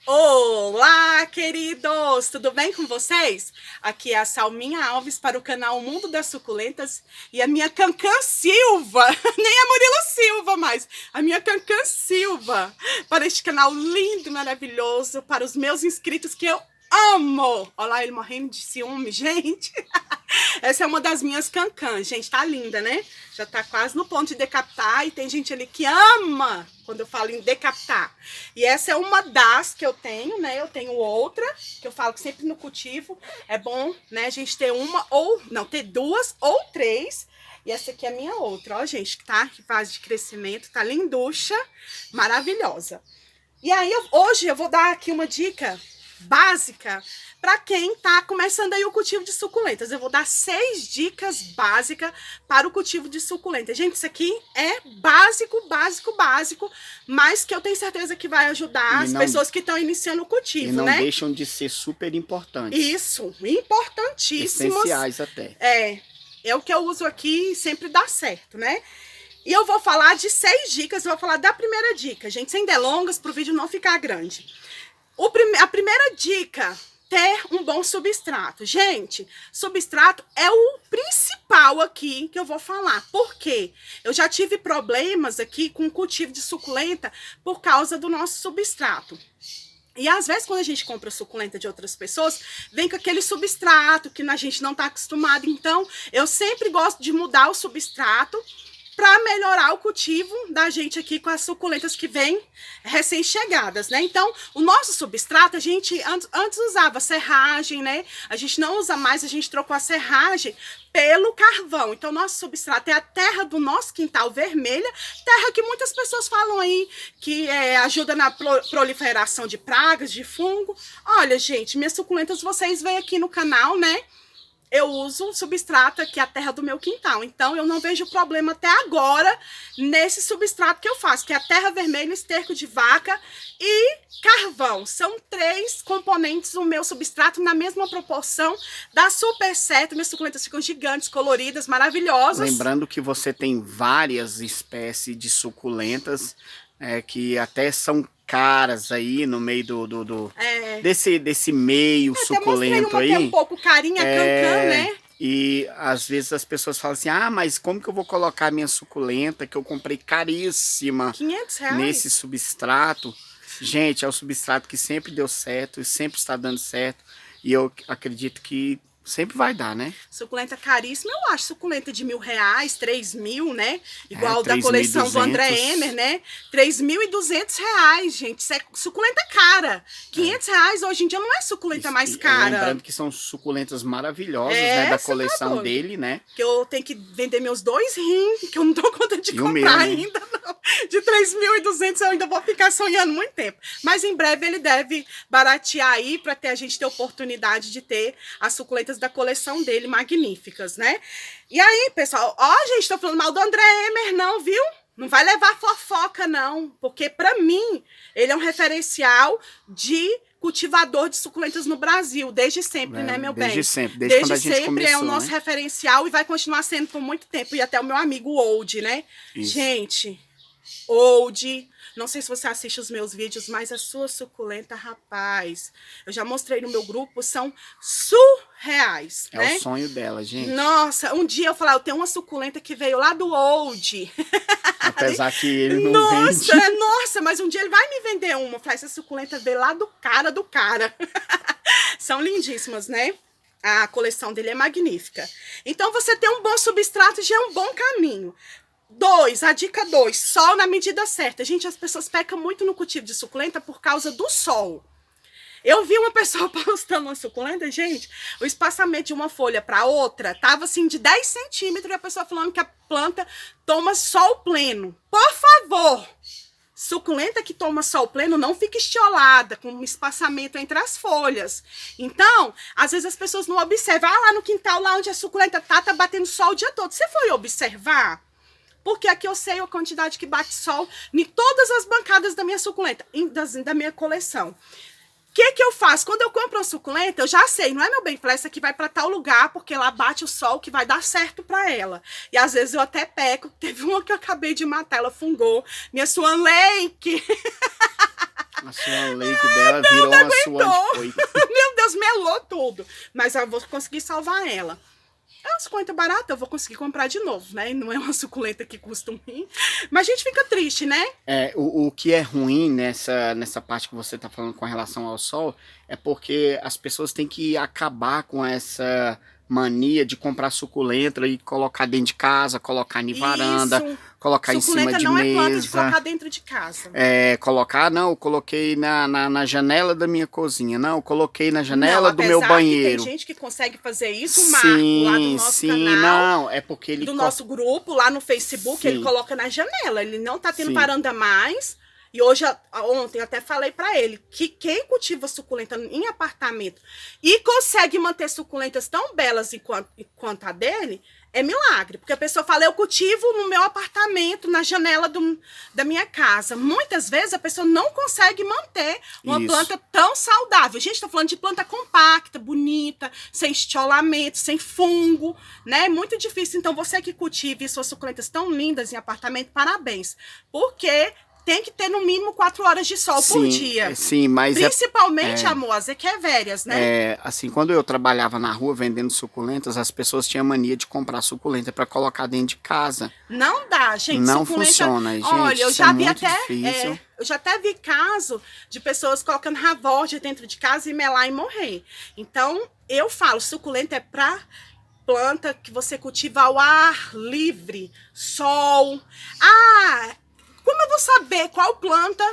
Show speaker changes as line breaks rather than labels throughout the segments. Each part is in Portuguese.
Olá, queridos! Tudo bem com vocês? Aqui é a Salminha Alves para o canal Mundo das Suculentas e a minha Cancan Silva, nem a Murilo Silva mais, a minha Cancan Silva, para este canal lindo e maravilhoso, para os meus inscritos que eu amo! Olha lá ele morrendo de ciúme, gente! Essa é uma das minhas cancãs, gente, tá linda, né? Já tá quase no ponto de decapitar e tem gente ali que ama quando eu falo em decapitar. E essa é uma das que eu tenho, né? Eu tenho outra, que eu falo que sempre no cultivo é bom, né, a gente ter uma ou, não, ter duas ou três. E essa aqui é a minha outra, ó, gente, que tá em fase de crescimento, tá linducha, maravilhosa. E aí, hoje eu vou dar aqui uma dica básica para quem tá começando aí o cultivo de suculentas. Eu vou dar 6 dicas básicas para o cultivo de suculentas. Gente, isso aqui é básico, mas que eu tenho certeza que vai ajudar as pessoas que estão iniciando o cultivo, né?
E não deixam de ser super importantes.
Isso, importantíssimos.
Essenciais até.
É o que eu uso aqui e sempre dá certo, né? E eu vou falar de 6 dicas, eu vou falar da primeira dica, gente, sem delongas, para o vídeo não ficar grande. A primeira dica, ter um bom substrato. Gente, substrato é o principal aqui que eu vou falar. Por quê? Eu já tive problemas aqui com o cultivo de suculenta por causa do nosso substrato. E às vezes quando a gente compra suculenta de outras pessoas, vem com aquele substrato que a gente não está acostumado. Então, eu sempre gosto de mudar o substrato para melhorar o cultivo da gente aqui com as suculentas que vêm recém-chegadas, né? Então, o nosso substrato, a gente antes usava serragem, né? A gente não usa mais, a gente trocou a serragem pelo carvão. Então, nosso substrato é a terra do nosso quintal vermelha, terra que muitas pessoas falam aí que ajuda na proliferação de pragas, de fungo. Olha, gente, minhas suculentas, vocês veem aqui no canal, né? Eu uso um substrato aqui, a terra do meu quintal. Então, eu não vejo problema até agora nesse substrato que eu faço, que é a terra vermelha, esterco de vaca e carvão. São 3 componentes do meu substrato na mesma proporção. Dá super certo, minhas suculentas ficam gigantes, coloridas, maravilhosas.
Lembrando que você tem várias espécies de suculentas que até são caras aí no meio desse meio suculento aí.
Que é um pouco carinha, cancã, né?
E às vezes as pessoas falam assim, mas como que eu vou colocar minha suculenta que eu comprei caríssima
R$500
nesse substrato? Gente, é o substrato que sempre deu certo e sempre está dando certo. E eu acredito que sempre vai dar, né?
Suculenta caríssima, eu acho. Suculenta de R$1.000, R$3.000, né? Igual da coleção do André Emer, né? R$3.200, gente. Isso é suculenta cara. R$500 hoje em dia não é suculenta mais cara.
Lembrando que são suculentas maravilhosas, né? Da coleção dele, né?
Que eu tenho que vender meus 2 rins, que eu não dou conta de comprar ainda, não. De 3.200 eu ainda vou ficar sonhando muito tempo. Mas em breve ele deve baratear aí para a gente ter oportunidade de ter as suculentas da coleção dele magníficas, né? E aí, pessoal, ó, gente, tô falando mal do André Emer, não, viu? Não vai levar fofoca, não, porque para mim ele é um referencial de cultivador de suculentas no Brasil, desde sempre, né, meu bem?
Desde sempre, desde quando a gente começou,
é o nosso referencial e vai continuar sendo por muito tempo, e até o meu amigo Old, né? Isso. Gente, Old, não sei se você assiste os meus vídeos, mas a sua suculenta, rapaz, eu já mostrei no meu grupo, são surreais, né?
É o sonho dela, gente.
Nossa, um dia eu falei, eu tenho uma suculenta que veio lá do Old.
Apesar que ele não vende.
Nossa, mas um dia ele vai me vender uma. Eu falei, essa suculenta veio lá do cara. São lindíssimas, né? A coleção dele é magnífica. Então, você ter um bom substrato já é um bom caminho. A dica 2, sol na medida certa. Gente, as pessoas pecam muito no cultivo de suculenta por causa do sol. Eu vi uma pessoa postando uma suculenta, gente, o espaçamento de uma folha para outra tava assim de 10 centímetros e a pessoa falando que a planta toma sol pleno. Por favor, suculenta que toma sol pleno não fica estiolada, com um espaçamento entre as folhas. Então, às vezes as pessoas não observam. Lá no quintal, lá onde a suculenta tá batendo sol o dia todo. Você foi observar? Porque aqui eu sei a quantidade que bate sol em todas as bancadas da minha suculenta, da minha coleção. Que eu faço? Quando eu compro uma suculenta, eu já sei, não é, meu bem? Falei, essa aqui vai para tal lugar, porque lá bate o sol que vai dar certo para ela. E às vezes eu até peco. Teve uma que eu acabei de matar, ela fungou. Minha Swan Lake.
A sua lake dela virou uma sua de
Meu Deus, melou tudo. Mas eu vou conseguir salvar ela. É uma suculenta barata, eu vou conseguir comprar de novo, né? Não é uma suculenta que custa um rim. Mas a gente fica triste, né?
O que é ruim nessa parte que você tá falando com relação ao sol é porque as pessoas têm que acabar com essa mania de comprar suculenta e colocar dentro de casa, colocar em varanda, colocar em cima de mesa. Suculenta não é planta de
colocar dentro de casa.
Não, eu coloquei na janela da minha cozinha, não, eu coloquei na janela do meu banheiro.
Tem gente que consegue fazer isso, o Marco, lá do nosso canal.
Não, é porque ele...
Do nosso grupo, lá no Facebook, ele coloca na janela, ele não tá tendo varanda mais. E ontem eu até falei pra ele que quem cultiva suculenta em apartamento e consegue manter suculentas tão belas quanto a dele, é milagre. Porque a pessoa fala, eu cultivo no meu apartamento, na janela da minha casa. Muitas vezes a pessoa não consegue manter uma planta tão saudável. A gente tá falando de planta compacta, bonita, sem estiolamento, sem fungo, né? É muito difícil. Então você que cultive suas suculentas tão lindas em apartamento, parabéns. Porque... tem que ter no mínimo 4 horas de sol por dia.
Sim, mas
principalmente, amor, as equevérias, né?
Assim, quando eu trabalhava na rua vendendo suculentas, as pessoas tinham mania de comprar suculenta para colocar dentro de casa.
Não dá, gente.
Não funciona, gente.
Olha, eu já vi
até
eu já até vi caso de pessoas colocando ravórdia dentro de casa e melar e morrer. Então, eu falo, suculenta é pra planta que você cultiva ao ar livre, sol. Como eu vou saber qual planta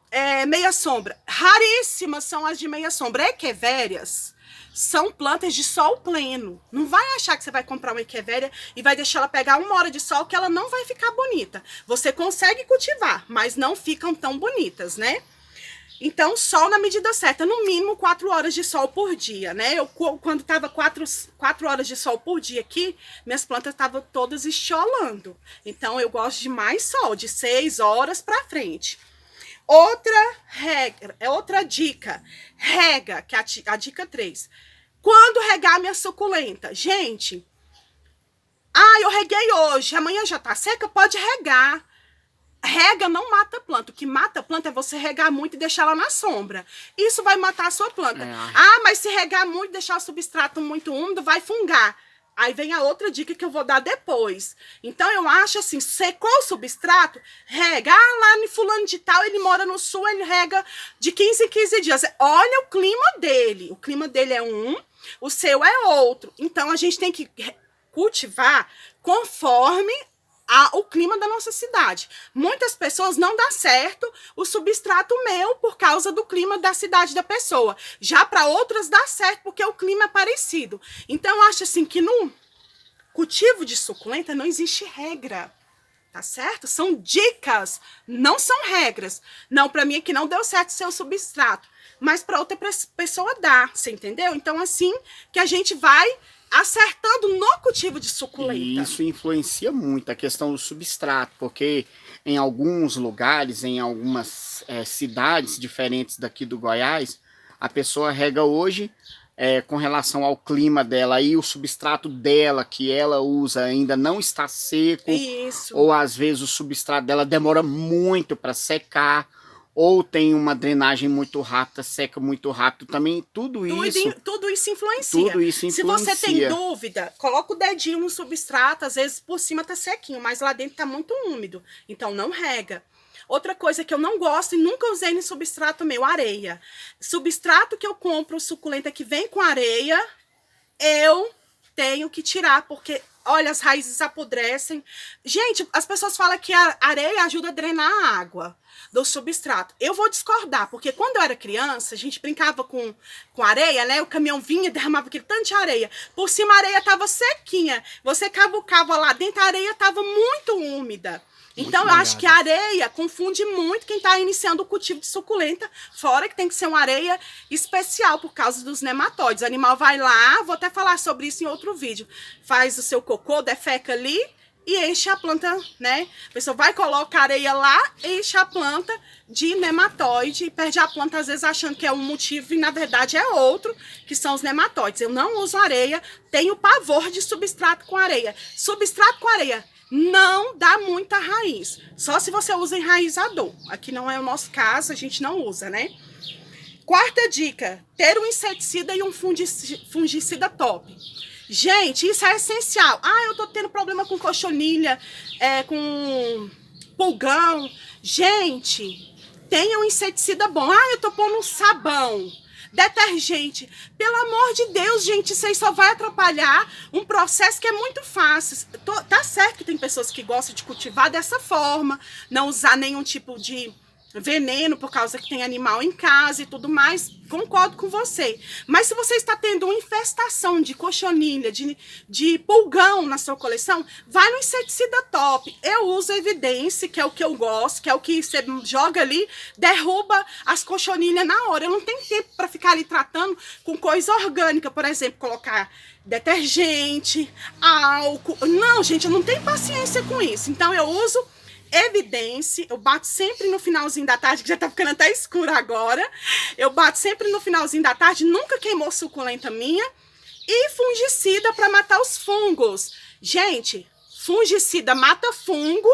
é meia sombra? Raríssimas são as de meia sombra. Equevérias são plantas de sol pleno. Não vai achar que você vai comprar uma equevéria e vai deixar ela pegar 1 hora de sol que ela não vai ficar bonita. Você consegue cultivar, mas não ficam tão bonitas, né? Então, sol na medida certa, no mínimo 4 horas de sol por dia, né? Quando tava 4 horas de sol por dia aqui, minhas plantas estavam todas estiolando. Então, eu gosto de mais sol, de 6 horas pra frente. Outra dica, rega, que é a dica 3. Quando regar minha suculenta? Gente, eu reguei hoje, amanhã já tá seca, pode regar. Rega não mata a planta. O que mata a planta é você regar muito e deixar ela na sombra. Isso vai matar a sua planta. Mas se regar muito e deixar o substrato muito úmido, vai fungar. Aí vem a outra dica que eu vou dar depois. Então, eu acho assim, secou o substrato, rega. Lá no fulano de tal, ele mora no sul, ele rega de 15 em 15 dias. Olha o clima dele. O clima dele é um, o seu é outro. Então, a gente tem que cultivar conforme o clima da nossa cidade. Muitas pessoas não dá certo o substrato meu por causa do clima da cidade da pessoa. Já para outras dá certo porque o clima é parecido. Então eu acho assim que no cultivo de suculenta não existe regra. Tá certo? São dicas, não são regras. Não, para mim aqui não deu certo seu substrato, mas para outra pessoa dá, você entendeu? Então assim que a gente vai acertando no cultivo de suculenta.
E isso influencia muito a questão do substrato, porque em alguns lugares, em algumas cidades diferentes daqui do Goiás, a pessoa rega hoje com relação ao clima dela e o substrato dela que ela usa ainda não está seco.
Isso.
Ou às vezes o substrato dela demora muito para secar. Ou tem uma drenagem muito rápida, seca muito rápido também, tudo isso
influencia.
Tudo isso influencia.
Se você tem dúvida, coloca o dedinho no substrato, às vezes por cima tá sequinho, mas lá dentro tá muito úmido, então não rega. Outra coisa que eu não gosto e nunca usei no substrato meu, areia. Substrato que eu compro, suculenta que vem com areia, eu tenho que tirar, porque... olha, as raízes apodrecem. Gente, as pessoas falam que a areia ajuda a drenar a água do substrato. Eu vou discordar, porque quando eu era criança, a gente brincava com areia, né? O caminhão vinha e derramava aquele tanto de areia. Por cima a areia estava sequinha. Você cavucava lá dentro, a areia estava muito úmida. Então, eu acho que a areia confunde muito quem está iniciando o cultivo de suculenta, fora que tem que ser uma areia especial por causa dos nematóides. O animal vai lá, vou até falar sobre isso em outro vídeo, faz o seu cocô, defeca ali e enche a planta, né? A pessoa vai colocar areia lá, enche a planta de nematóide e perde a planta, às vezes, achando que é um motivo e, na verdade, é outro, que são os nematóides. Eu não uso areia, tenho pavor de substrato com areia. Substrato com areia não dá muita raiz. Só se você usa enraizador. Aqui não é o nosso caso, a gente não usa, né? Quarta dica, ter um inseticida e um fungicida top. Gente, isso é essencial. Ah, eu tô tendo problema com cochonilha, com pulgão. Gente, tenha um inseticida bom. Ah, eu tô pondo um sabão, detergente. Pelo amor de Deus, gente, isso aí só vai atrapalhar um processo que é muito fácil. Tá certo que tem pessoas que gostam de cultivar dessa forma, não usar nenhum tipo de veneno por causa que tem animal em casa e tudo mais, concordo com você. Mas se você está tendo uma infestação de cochonilha, de pulgão na sua coleção, vai no inseticida top. Eu uso Evidence, que é o que eu gosto, que é o que você joga ali, derruba as cochonilhas na hora. Eu não tenho tempo para ficar ali tratando com coisa orgânica, por exemplo, colocar detergente, álcool. Não, gente, eu não tenho paciência com isso. Então eu uso Evidence, eu bato sempre no finalzinho da tarde, que já tá ficando até escuro agora. Eu bato sempre no finalzinho da tarde, nunca queimou suculenta minha. E fungicida para matar os fungos. Gente, fungicida mata fungo,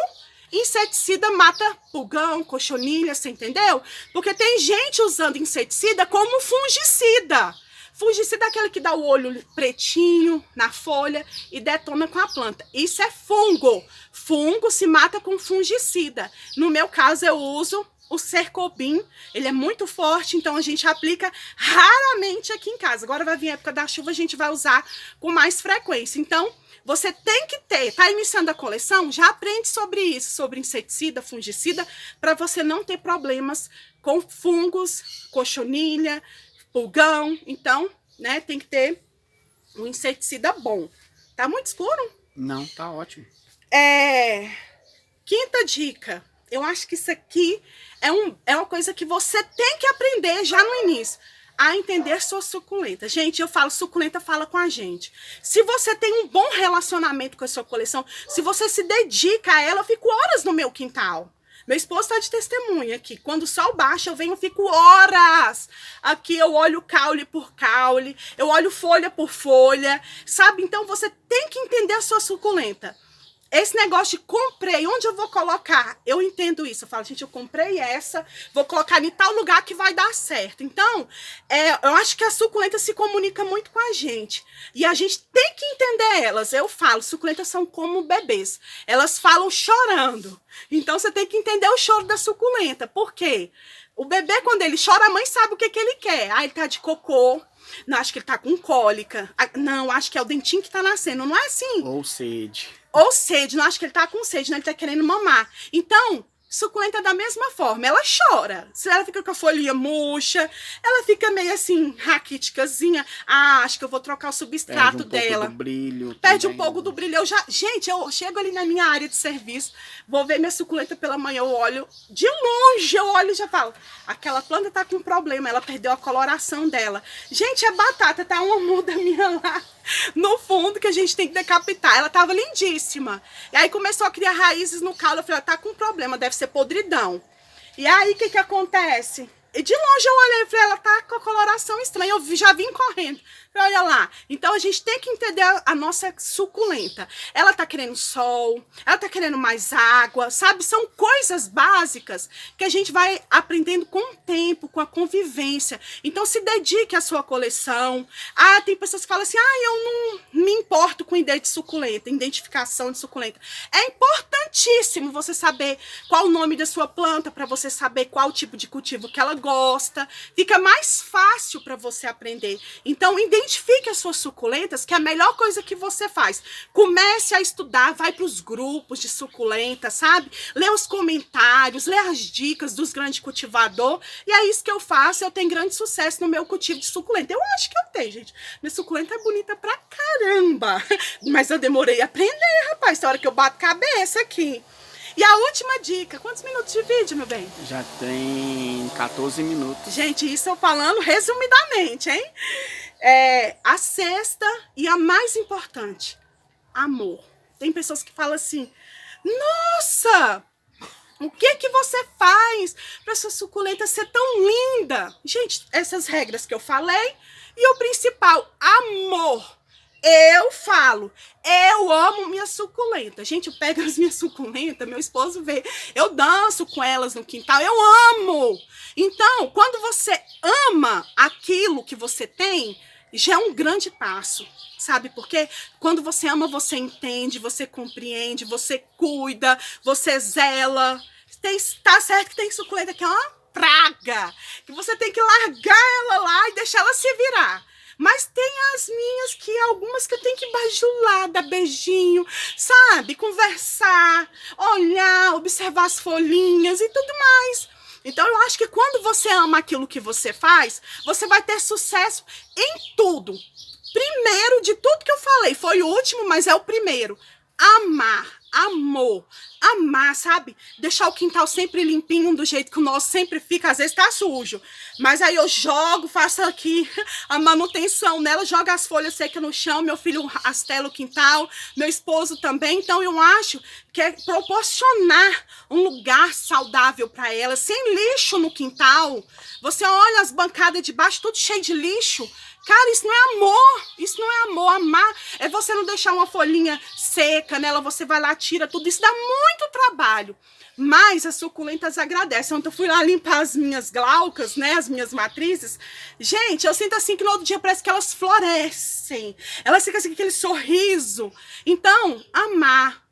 inseticida mata pulgão, cochonilha, você entendeu? Porque tem gente usando inseticida como fungicida. Fungicida é aquele que dá o olho pretinho na folha e detona com a planta. Isso é fungo. Fungo se mata com fungicida. No meu caso, eu uso o Cercobin. Ele é muito forte, então a gente aplica raramente aqui em casa. Agora vai vir a época da chuva, a gente vai usar com mais frequência. Então, você tem que ter, tá iniciando a coleção, já aprende sobre isso, sobre inseticida, fungicida, para você não ter problemas com fungos, cochonilha, pulgão. Então, né, tem que ter um inseticida bom. Tá muito escuro?
Não, tá ótimo.
Quinta dica. Eu acho que isso aqui é uma coisa que você tem que aprender já no início. A entender sua suculenta. Gente, eu falo, suculenta fala com a gente. Se você tem um bom relacionamento com a sua coleção, se você se dedica a ela, eu fico horas no meu quintal. Meu esposo está de testemunha aqui. Quando o sol baixa, eu venho, fico horas. Aqui eu olho caule por caule, eu olho folha por folha, sabe? Então você tem que entender a sua suculenta. Esse negócio de comprei, onde eu vou colocar? Eu entendo isso. Eu falo, gente, eu comprei essa, vou colocar em tal lugar que vai dar certo. Então, eu acho que a suculenta se comunica muito com a gente. E a gente tem que entender elas. Eu falo, suculentas são como bebês. Elas falam chorando. Então, você tem que entender o choro da suculenta. Por quê? O bebê, quando ele chora, a mãe sabe o que ele quer. Ah, ele tá de cocô. Não, acho que ele tá com cólica. Não, acho que é o dentinho que tá nascendo. Não é assim.
Ou sede.
Ou sede, não acho que ele tá com sede, né? Ele tá querendo mamar. Então, suculenta da mesma forma, ela chora. Se ela fica com a folhinha murcha, ela fica meio assim, raquíticazinha. Ah, acho que eu vou trocar o substrato dela.
Perde um pouco do brilho.
Perde um pouco do brilho. Gente, eu chego ali na minha área de serviço, vou ver minha suculenta pela manhã, eu olho de longe, eu olho e já falo, aquela planta tá com problema, ela perdeu a coloração dela. Gente, é batata, tá uma muda minha lá no fundo que a gente tem que decapitar. Ela tava lindíssima. E aí começou a criar raízes no caule. Eu falei, ela tá com problema, deve ser podridão. E aí, o que acontece? E de longe eu olhei e falei, ela tá com a coloração estranha. Eu já vim correndo. Falei, olha lá. Então a gente tem que entender a nossa suculenta. Ela tá querendo sol, ela tá querendo mais água, sabe? São coisas básicas que a gente vai aprendendo com o tempo, com a convivência. Então se dedique à sua coleção. Ah, tem pessoas que falam assim, ah, eu não me importo com ideia de suculenta, identificação de suculenta. É importantíssimo você saber qual o nome da sua planta, para você saber qual o tipo de cultivo que ela gosta. Fica mais fácil para você aprender. Então, identifique as suas suculentas, que é a melhor coisa que você faz. Comece a estudar, vai para os grupos de suculenta, sabe? Lê os comentários, lê as dicas dos grandes cultivadores. E é isso que eu faço, eu tenho grande sucesso no meu cultivo de suculenta. Eu acho que eu tenho, gente. Minha suculenta é bonita pra caramba. Mas eu demorei a aprender, rapaz. Tem hora que eu bato cabeça aqui. E a última dica, quantos minutos de vídeo, meu bem?
Já tem 14 minutos.
Gente, isso eu falando resumidamente, hein? A sexta e a mais importante, amor. Tem pessoas que falam assim, nossa, o que você faz para sua suculenta ser tão linda? Gente, essas regras que eu falei e o principal, amor. Eu falo, eu amo minha suculenta. Gente, eu pego as minhas suculentas, meu esposo vê, eu danço com elas no quintal, eu amo. Então, quando você ama aquilo que você tem, já é um grande passo, sabe? Porque quando você ama, você entende, você compreende, você cuida, você zela. Tá certo que tem suculenta que é uma praga, que você tem que largar ela lá e deixar ela se virar. Mas tem as minhas que algumas que eu tenho que bajular, dar beijinho, sabe? Conversar, olhar, observar as folhinhas e tudo mais. Então eu acho que quando você ama aquilo que você faz, você vai ter sucesso em tudo. Primeiro de tudo que eu falei, foi o último, mas é o primeiro. Amar, amor, amar, sabe? Deixar o quintal sempre limpinho do jeito que o nosso sempre fica, às vezes tá sujo. Mas aí eu jogo, faço aqui a manutenção nela, jogo as folhas secas no chão, meu filho rastela o quintal, meu esposo também. Então eu acho que é proporcionar um lugar saudável para ela, sem lixo no quintal. Você olha as bancadas de baixo, tudo cheio de lixo. Cara, isso não é amor, isso não é amor. Amar é você não deixar uma folhinha seca nela, você vai lá, tira tudo, isso dá muito trabalho. Mas as suculentas agradecem. Ontem eu fui lá limpar as minhas glaucas, né, as minhas matrizes. Gente, eu sinto assim que no outro dia parece que elas florescem. Elas ficam assim com aquele sorriso. Então, amar,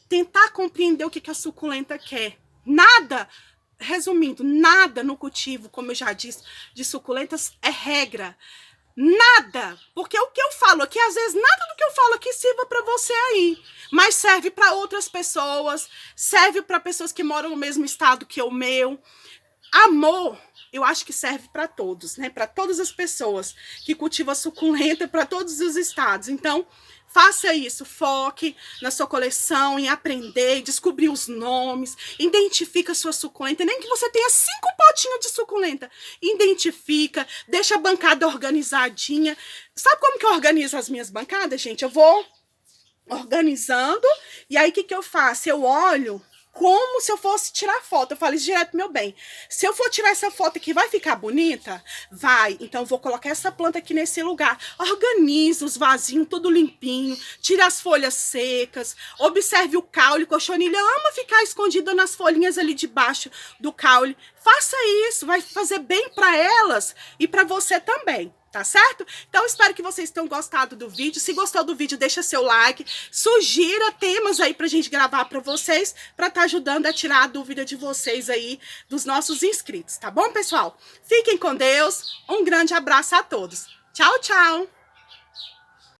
tentar compreender o que a suculenta quer. Nada, resumindo, nada no cultivo, como eu já disse, de suculentas é regra. Nada, porque o que eu falo aqui, às vezes nada do que eu falo aqui sirva para você aí, mas serve para outras pessoas, serve para pessoas que moram no mesmo estado que o meu. Amor, eu acho que serve para todos, né? Para todas as pessoas que cultivam suculenta, para todos os estados. Então, faça isso, foque na sua coleção, em aprender, descobrir os nomes, identifica a sua suculenta, nem que você tenha 5 potinhos de suculenta, identifica, deixa a bancada organizadinha. Sabe como que eu organizo as minhas bancadas, gente? Eu vou organizando, e aí o que eu faço? Eu olho como se eu fosse tirar foto. Eu falo isso direto, meu bem. Se eu for tirar essa foto aqui, vai ficar bonita? Vai. Então, eu vou colocar essa planta aqui nesse lugar. Organiza os vasinhos, tudo limpinho. Tira as folhas secas. Observe o caule. Cochonilha ama ficar escondida nas folhinhas ali debaixo do caule. Faça isso. Vai fazer bem para elas e para você também. Tá certo? Então, espero que vocês tenham gostado do vídeo. Se gostou do vídeo, deixa seu like. Sugira temas aí pra gente gravar pra vocês, pra tá ajudando a tirar a dúvida de vocês aí, dos nossos inscritos, tá bom, pessoal? Fiquem com Deus. Um grande abraço a todos. Tchau, tchau!